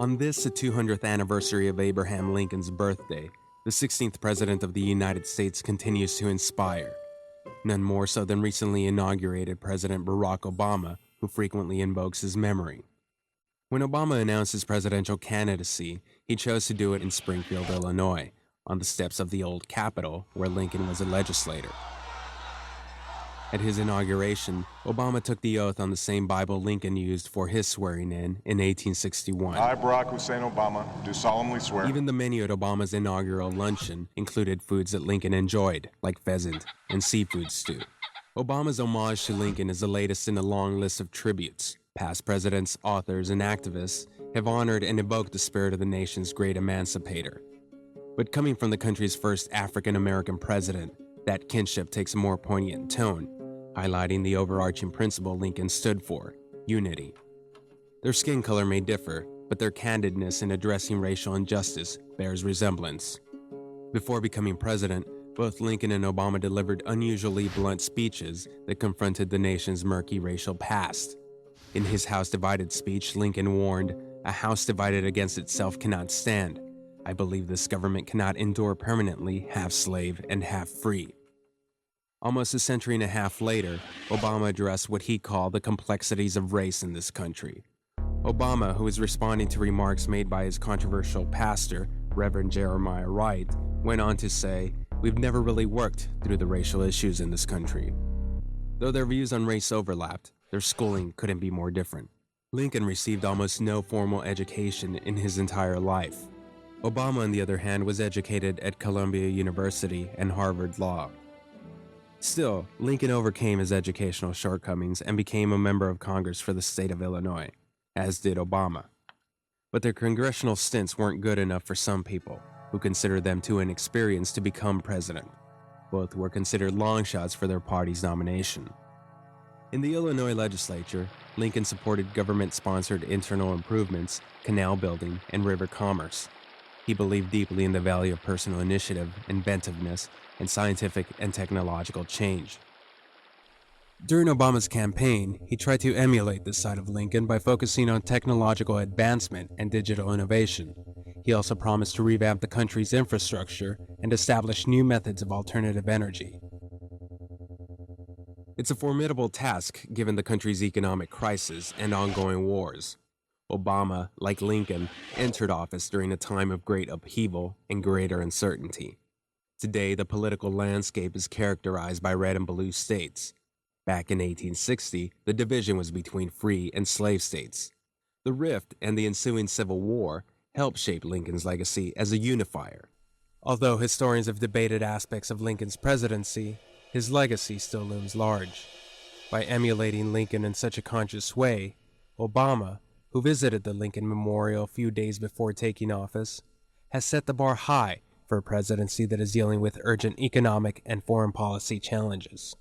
On this, the 200th anniversary of Abraham Lincoln's birthday, the 16th President of the United States continues to inspire. None more so than recently inaugurated President Barack Obama, who frequently invokes his memory. When Obama announced his presidential candidacy, he chose to do it in Springfield, Illinois, on the steps of the old Capitol, where Lincoln was a legislator. At his inauguration, Obama took the oath on the same Bible Lincoln used for his swearing-in 1861. I, Barack Hussein Obama, do solemnly swear. Even the menu at Obama's inaugural luncheon included foods that Lincoln enjoyed, like pheasant and seafood stew. Obama's homage to Lincoln is the latest in a long list of tributes. Past presidents, authors, and activists have honored and evoked the spirit of the nation's great emancipator. But coming from the country's first African-American president, that kinship takes a more poignant tone, highlighting the overarching principle Lincoln stood for: unity. Their skin color may differ, but their candidness in addressing racial injustice bears resemblance. Before becoming president, both Lincoln and Obama delivered unusually blunt speeches that confronted the nation's murky racial past. In his House Divided speech, Lincoln warned, "A house divided against itself cannot stand. I believe this government cannot endure permanently half slave and half free." Almost a century and a half later, Obama addressed what he called the complexities of race in this country. Obama, who was responding to remarks made by his controversial pastor, Reverend Jeremiah Wright, went on to say, "We've never really worked through the racial issues in this country." Though their views on race overlapped, their schooling couldn't be more different. Lincoln received almost no formal education in his entire life. Obama, on the other hand, was educated at Columbia University and Harvard Law. Still, Lincoln overcame his educational shortcomings and became a member of Congress for the state of Illinois, as did Obama. But their congressional stints weren't good enough for some people, who considered them too inexperienced to become president. Both were considered long shots for their party's nomination. In the Illinois legislature, Lincoln supported government-sponsored internal improvements, canal building, and river commerce. He believed deeply in the value of personal initiative, inventiveness, and scientific and technological change. During Obama's campaign, he tried to emulate this side of Lincoln by focusing on technological advancement and digital innovation. He also promised to revamp the country's infrastructure and establish new methods of alternative energy. It's a formidable task given the country's economic crisis and ongoing wars. Obama, like Lincoln, entered office during a time of great upheaval and greater uncertainty. Today, the political landscape is characterized by red and blue states. Back in 1860, the division was between free and slave states. The rift and the ensuing Civil War helped shape Lincoln's legacy as a unifier. Although historians have debated aspects of Lincoln's presidency, his legacy still looms large. By emulating Lincoln in such a conscious way, Obama, who visited the Lincoln Memorial a few days before taking office, has set the bar high for a presidency that is dealing with urgent economic and foreign policy challenges.